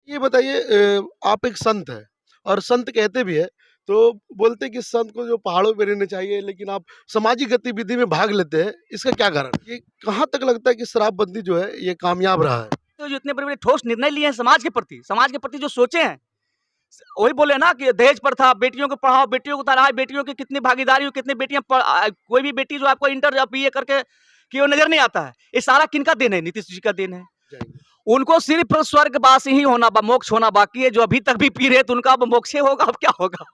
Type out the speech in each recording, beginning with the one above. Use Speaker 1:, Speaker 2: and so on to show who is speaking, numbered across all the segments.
Speaker 1: ये बताइए आप एक संत हैं और संत कहते भी हैं, तो बोलते हैं कि संत को जो पहाड़ों पे रहना चाहिए, लेकिन आप सामाजिक गतिविधि में भाग लेते हैं, इसका क्या कारण? ये कहाँ तक लगता है कि शराबबंदी जो है ये कामयाब रहा है?
Speaker 2: तो जो इतने बड़े-बड़े ठोस निर्णय लिए हैं समाज के प्रति जो सोचे हैं, वही बोले ना कि दहेज प्रथा, बेटियों को पढ़ाओ, बेटियों को पढ़ाओ, बेटियों की कितनी भागीदारी हो, कितनी बेटियां कोई भी बेटी जो आपको इंटर या बीए करके कि वो नजर नहीं आता है। ये सारा किनका देन है? नीतीश जी का देन है।
Speaker 1: जाएंगे।
Speaker 2: उनको सिर्फ स्वर्गवास ही होना, मोक्ष होना बाकी है। जो अभी तक भी पी रहे तो उनका अब मोक्ष होगा, अब क्या होगा?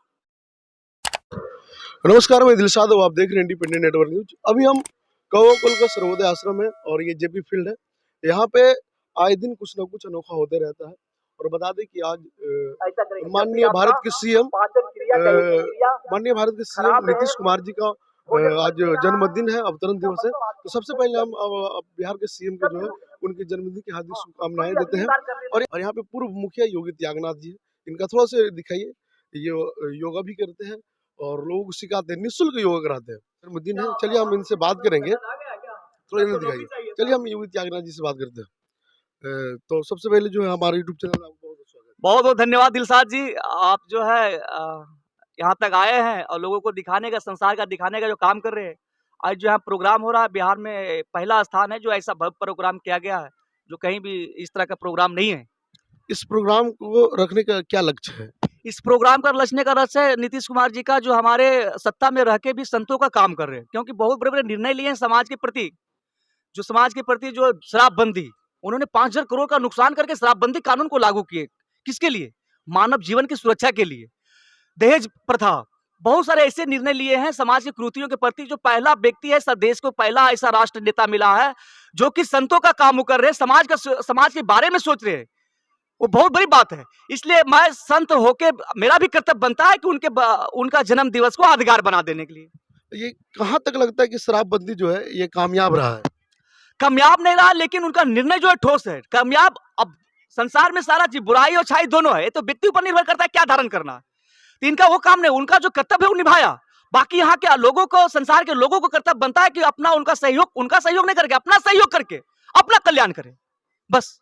Speaker 1: नमस्कार, मैं दिलशाद हूँ, आप देख रहे हैं इंडिपेंडेंट नेटवर्क न्यूज। अभी हम कौवा कुल का सर्वोदय आश्रम है और ये जेपी फील्ड है। यहाँ पे आए दिन कुछ ना कुछ अनोखा होते रहता है। और बता दें कि आज माननीय भारत के सीएम नीतीश कुमार जी का आज जन्मदिन है, अवतरण दिवस है। तो सबसे पहले हम बिहार के सीएम को जो है उनके जन्मदिन की हार्दिक शुभकामनाएं देते हैं। और यहाँ पे पूर्व मुखिया योगी त्यागनाथ जी है, इनका थोड़ा सा दिखाइए। ये योगा भी करते हैं और लोगों को सिखाते हैं, निःशुल्क योगा कराते हैं। जन्मदिन है, चलिए हम इनसे बात करेंगे। थोड़ा इन्हें दिखाइए। चलिए हम योगी त्यागनाथ जी से बात करते हैं। तो सबसे पहले जो है हमारे यूट्यूब चैनल में आपको बहुत स्वागत है।
Speaker 2: बहुत बहुत धन्यवाद दिलशाद जी। आप जो है यहाँ तक आए हैं और लोगों को दिखाने का, संसार का दिखाने का जो काम कर रहे हैं। आज जो यहाँ प्रोग्राम हो रहा है, बिहार में पहला स्थान है जो ऐसा भव्य प्रोग्राम किया गया है, जो कहीं भी इस तरह का प्रोग्राम नहीं है।
Speaker 1: इस प्रोग्राम को रखने का क्या लक्ष्य है?
Speaker 2: इस प्रोग्राम का रचने का लक्ष्य है नीतीश कुमार जी का, जो हमारे सत्ता में रह के भी संतों का काम कर रहे हैं। क्योंकि बहुत बड़े बड़े निर्णय लिए हैं समाज के प्रति, जो शराबबंदी, उन्होंने 5,000 करोड़ का नुकसान करके शराबबंदी कानून को लागू किए। किसके लिए? मानव जीवन की सुरक्षा के लिए। दहेज प्रथा, बहुत सारे ऐसे निर्णय लिए हैं समाज की कुरीतियों के प्रति। जो पहला व्यक्ति है, देश को पहला ऐसा राष्ट्र नेता मिला है जो कि संतों का काम कर रहे हैं, समाज के बारे में सोच रहे हैं। वो बहुत बड़ी बात है। इसलिए मैं संत होके मेरा भी कर्तव्य बनता है कि उनका जन्म दिवस को यादगार बना देने के लिए।
Speaker 1: ये कहाँ तक लगता है कि शराबबंदी जो है ये कामयाब रहा है?
Speaker 2: कामयाब नहीं रहा, लेकिन उनका निर्णय जो है ठोस है। कामयाब, अब संसार में सारा चीज बुराई और अच्छाई दोनों है, ये तो व्यक्ति ऊपर निर्भर करता है क्या धारण करना है। तो इनका वो काम नहीं, उनका जो कर्तव्य है वो निभाया। बाकी यहाँ के लोगों को, संसार के लोगों को कर्तव्य बनता है कि उनका सहयोग नहीं करके, अपना सहयोग करके अपना कल्याण करें, बस।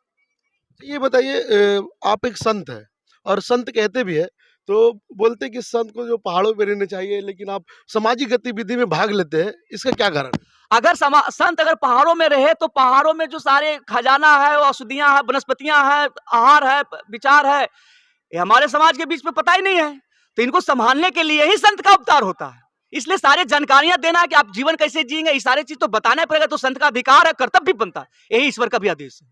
Speaker 1: ये बताइए आप एक संत हैं और संत कहते भी है, तो बोलते हैं कि संत को जो पहाड़ों पे रहना चाहिए, लेकिन आप सामाजिक गतिविधि में भाग लेते हैं, इसका क्या कारण?
Speaker 2: अगर संत अगर पहाड़ों में रहे तो पहाड़ों में जो सारे खजाना है, औषधियां है, वनस्पतियां है, आहार है, विचार है, ये हमारे समाज के बीच में पता ही नहीं है। तो इनको संभालने के लिए ही संत का अवतार होता है। इसलिए सारे जानकारियां देना है कि आप जीवन कैसे जिएंगे, ये सारी चीज तो बताना पड़ेगा। तो संत का अधिकार है, कर्तव्य भी बनता है, यही ईश्वर का भी आदेश है।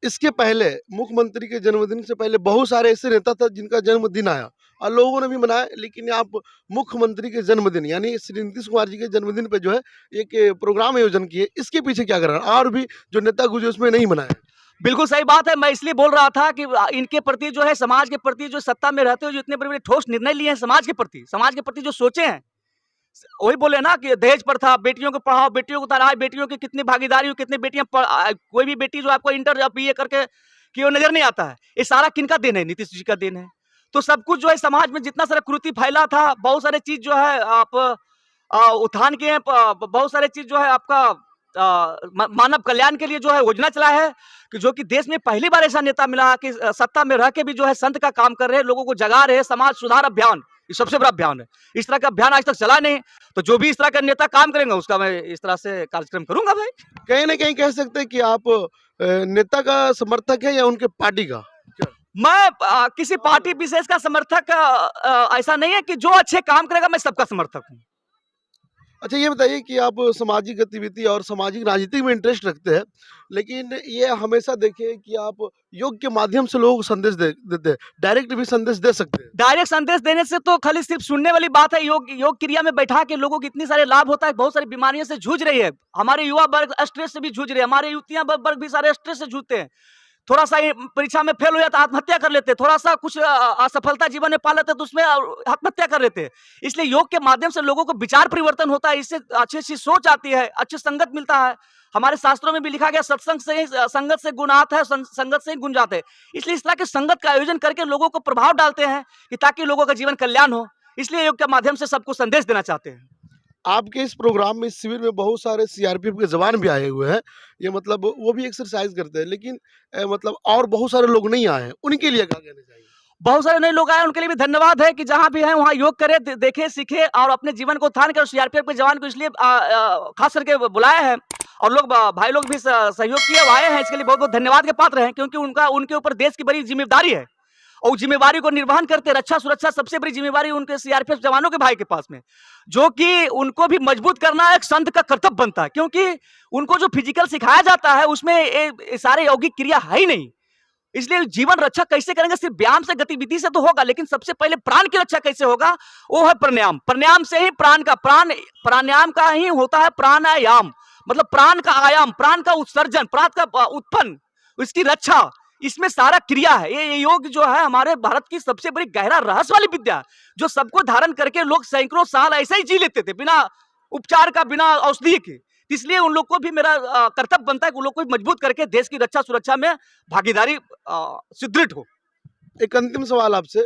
Speaker 1: इसके पहले मुख्यमंत्री के जन्मदिन से पहले बहुत सारे ऐसे नेता था जिनका जन्मदिन आया और लोगों ने भी मनाया, लेकिन आप मुख्यमंत्री के जन्मदिन यानी श्री नीतीश कुमार जी के जन्मदिन पे जो है एक प्रोग्राम आयोजन किए, इसके पीछे क्या कारण? और भी जो नेता गुजरे उसमें नहीं मनाया।
Speaker 2: बिल्कुल सही बात है। मैं इसलिए बोल रहा था कि इनके प्रति जो है, समाज के प्रति, जो सत्ता में रहते हुए जो इतने बड़े बड़े ठोस निर्णय लिए हैं समाज के प्रति जो सोचे हैं, वही बोले ना कि दहेज प्रथा, बेटियों को पढ़ाओ, बेटियों को पढ़ाओ, बेटियों की कितनी भागीदारी हो, कितनी बेटियां कोई भी बेटी जो आपको इंटर या बीए करके कि वो नजर नहीं आता है। ये सारा किनका देन है? नीतीश जी का देन है। तो सब कुछ जो है, समाज में जितना सारा कुरीति फैला था, बहुत सारे चीज जो है आप उत्थान किए, बहुत सारे चीज जो है आपका मानव कल्याण के लिए जो है योजना चला है, कि जो कि देश में पहली बार ऐसा नेता मिला कि सत्ता में रह के भी जो है संत का काम कर रहे हैं, लोगों को जगा रहे हैं। समाज सुधार अभियान, ये सबसे बड़ा अभियान है। इस तरह का अभियान आज तक चला नहीं। तो जो भी इस तरह का नेता काम करेंगे उसका मैं इस तरह से कार्यक्रम करूंगा भाई।
Speaker 1: कहीं ना कहीं कह सकते हैं कि आप नेता का समर्थक है या उनके पार्टी का?
Speaker 2: मैं किसी पार्टी विशेष का समर्थक ऐसा नहीं है कि जो अच्छे काम करेगा मैं सबका समर्थक हूँ।
Speaker 1: अच्छा, ये बताइए कि आप सामाजिक गतिविधि और सामाजिक राजनीति में इंटरेस्ट रखते हैं, लेकिन ये हमेशा देखिए कि आप योग के माध्यम से लोगों को संदेश देते हैं, डायरेक्ट भी संदेश दे सकते हैं।
Speaker 2: डायरेक्ट संदेश देने से तो खाली सिर्फ सुनने वाली बात है। योग क्रिया में बैठा के लोगों को इतनी सारे लाभ होता है। बहुत सारी बीमारियों से जूझ रही है हमारे युवा वर्ग, स्ट्रेस से भी जूझ रहे हैं, हमारे युवतियां वर्ग भी सारे स्ट्रेस से जूझते हैं। थोड़ा सा परीक्षा में फेल हो जाता है आत्महत्या कर लेते, थोड़ा सा कुछ असफलता जीवन में पा लेते तो उसमें आत्महत्या कर लेते। इसलिए योग के माध्यम से लोगों को विचार परिवर्तन होता है, इससे अच्छी अच्छी सोच आती है, अच्छी संगत मिलता है। हमारे शास्त्रों में भी लिखा गया, सत्संग से ही संगत से गुण आता है, संगत से ही गुण जाते हैं। इसलिए इस तरह के संगत का आयोजन करके लोगों को प्रभाव डालते हैं कि ताकि लोगों का जीवन कल्याण हो। इसलिए योग के माध्यम से सबको संदेश देना चाहते हैं।
Speaker 1: आपके इस प्रोग्राम में, इस शिविर में बहुत सारे सीआरपीएफ के जवान भी आए हुए हैं। ये मतलब वो भी एक्सरसाइज करते हैं, लेकिन मतलब और बहुत सारे लोग नहीं आए हैं, उनके लिए क्या कहना चाहिए?
Speaker 2: बहुत सारे नए लोग आए, उनके लिए भी धन्यवाद है कि जहाँ भी हैं वहाँ योग करें, देखें, सीखें और अपने जीवन को उत्थान करें। सीआरपीएफ के जवान को इसलिए खास करके बुलाया है और लोग भाई लोग भी सहयोग किए, वो आए हैं, इसके लिए बहुत बहुत धन्यवाद के पात्र हैं, क्योंकि उनके ऊपर देश की बड़ी जिम्मेदारी है और उस जिम्मेवारी को निर्वहन करते, रक्षा सुरक्षा सबसे बड़ी जिम्मेवारी उनके सीआरपीएफ जवानों के भाई के पास में, जो कि उनको भी मजबूत करना एक संत का कर्तव्य बनता है, क्योंकि उनको जो फिजिकल सिखाया जाता है उसमें ये सारे यौगिक क्रिया है ही नहीं। इसलिए जीवन रक्षा कैसे करेंगे? सिर्फ व्यायाम से, गतिविधि से तो होगा, लेकिन सबसे पहले प्राण की रक्षा कैसे होगा? वो है प्राणायाम। प्राणायाम से ही प्राणायाम का ही होता है प्राणायाम, मतलब प्राण का आयाम, प्राण का उत्सर्जन, प्राण का उत्पन्न, इसकी रक्षा, इसमें सारा क्रिया है। ये योग जो है हमारे भारत की सबसे बड़ी गहरा रहस्य वाली विद्या, जो सबको धारण करके लोग सैकड़ों साल ऐसे ही जी लेते थे, बिना उपचार का, बिना औषधि के। इसलिए उन लोग को भी मेरा कर्तव्य बनता है कि उन लोग को मजबूत करके देश की रक्षा सुरक्षा में भागीदारी सुदृढ़ हो।
Speaker 1: एक अंतिम सवाल आपसे,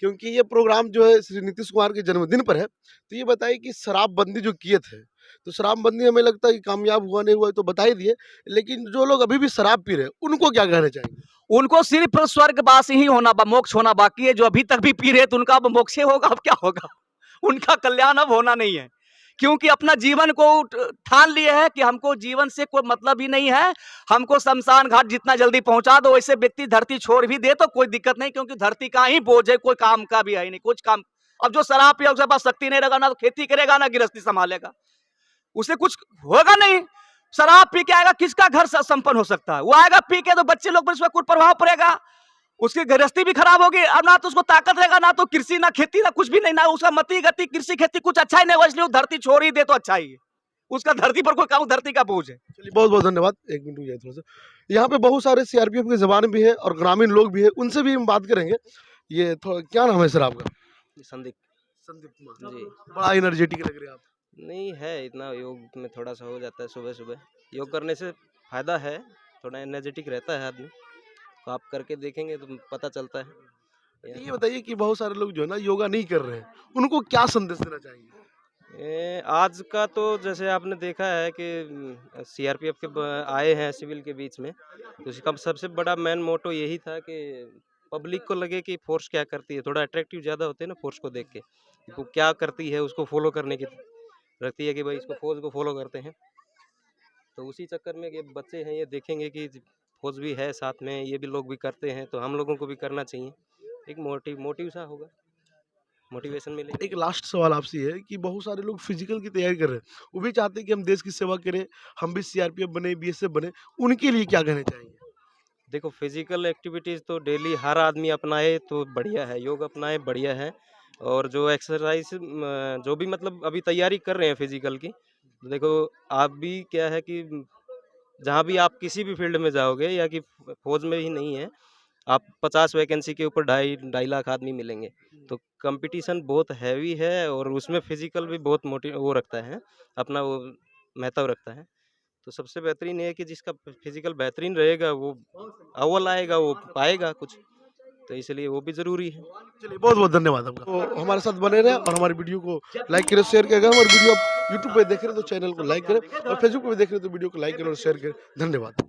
Speaker 1: क्योंकि ये प्रोग्राम जो है श्री नीतीश कुमार के जन्मदिन पर है, तो ये बताइए कि शराबबंदी जो किए थे, तो शराबबंदी हमें लगता है कि कामयाब हुआ नहीं हुआ तो बता ही दिए, लेकिन जो लोग अभी भी शराब पी रहे हैं उनको क्या कहना चाहिए?
Speaker 2: उनको सिर्फ स्वर्गवासी ही होना, मोक्ष होना बाकी है। जो अभी तक भी पी रहे तो उनका अब मोक्ष होगा, अब क्या होगा? उनका कल्याण अब होना नहीं है, क्योंकि अपना जीवन को ठान लिए है कि हमको जीवन से कोई मतलब ही नहीं है, हमको शमशान घाट जितना जल्दी पहुंचा दो। वैसे व्यक्ति धरती छोड़ भी दे तो कोई दिक्कत नहीं, क्योंकि धरती का ही बोझ है, कोई काम का भी है ही नहीं, कुछ काम। अब जो शराब पिया उसके पास शक्ति नहीं रहेगा, ना तो खेती करेगा ना गृहस्थी संभालेगा, उसे कुछ होगा नहीं। शराब पी के आएगा, किसका घर संपन्न हो सकता है? वो आएगा पी के तो बच्चे लोग पर उसका कुछ प्रभाव पड़ेगा, उसकी गृहस्थी भी खराब होगी, अब ना तो उसको ताकत रहेगा, ना तो कृषि, ना खेती, ना कुछ भी नहीं, ना उसका मति गति कृषि खेती कुछ अच्छा ही नहीं होगा। इसलिए वो धरती छोड़ ही दे तो अच्छा ही है, उसका धरती पर कोई काम, धरती का बोझ है।
Speaker 1: चलिए बहुत बहुत धन्यवाद। एक मिनट रुक जाइए थोड़ा सा। यहाँ पे बहुत सारे सीआरपीएफ के जवान भी हैं और ग्रामीण लोग भी हैं, उनसे भी हम बात करेंगे। ये थोड़ा, क्या नाम है सर आपका?
Speaker 3: संदीप
Speaker 1: संदीप कुमार
Speaker 3: जी।
Speaker 1: बड़ा एनर्जेटिक लग रहे हैं आप।
Speaker 3: नहीं है, इतना योग में थोड़ा सा हो जाता है। सुबह सुबह योग करने से फायदा है, थोड़ा एनर्जेटिक रहता है आदमी, तो आप करके देखेंगे तो पता चलता है।
Speaker 1: ये बताइए कि बहुत सारे लोग जो है ना योगा नहीं कर रहे हैं, उनको क्या संदेश देना चाहिए?
Speaker 3: आज का तो जैसे आपने देखा है कि सीआरपीएफ के आए हैं सिविल के बीच में, तो इसका सबसे बड़ा मेन मोटो यही था कि पब्लिक को लगे कि फोर्स क्या करती है, थोड़ा अट्रैक्टिव ज़्यादा होते हैं ना फोर्स को देख के, वो क्या करती है उसको फॉलो करने की रहती है कि भाई इसको फौज को फॉलो करते हैं। तो उसी चक्कर में ये बच्चे हैं, ये देखेंगे कि फौज भी है साथ में, ये भी लोग भी करते हैं, तो हम लोगों को भी करना चाहिए। एक मोटिव सा होगा, मोटिवेशन मिलेगी।
Speaker 1: एक लास्ट सवाल आपसे ये है कि बहुत सारे लोग फिजिकल की तैयारी कर रहे हैं, वो भी चाहते हैं कि हम देश की सेवा करें, हम भी सीआरपीएफ बने, बीएसएफ बने, उनके लिए क्या कहना चाहिए?
Speaker 3: देखो, फिजिकल एक्टिविटीज़ तो डेली हर आदमी अपनाए तो बढ़िया है, योग अपनाए बढ़िया है। और जो एक्सरसाइज जो भी मतलब अभी तैयारी कर रहे हैं फिजिकल की, तो देखो आप भी क्या है कि जहाँ भी आप किसी भी फील्ड में जाओगे, या कि फौज में ही नहीं है, आप 50 वैकेंसी के ऊपर ढाई लाख आदमी मिलेंगे, तो कंपटीशन बहुत हैवी है और उसमें फिजिकल भी बहुत वो रखता है, अपना वो महत्व रखता है। तो सबसे बेहतरीन ये है कि जिसका फिजिकल बेहतरीन रहेगा वो अव्वल आएगा, वो पाएगा कुछ, तो इसलिए वो भी ज़रूरी है।
Speaker 1: चलिए बहुत बहुत धन्यवाद आपका। तो हमारे साथ बने रहे और हमारी वीडियो को लाइक करें, शेयर करें। अगर हमारी वीडियो आप यूट्यूब पे देख रहे हैं तो चैनल को लाइक करें, और फेसबुक पे देख रहे हैं तो वीडियो को लाइक करें और शेयर करें। धन्यवाद।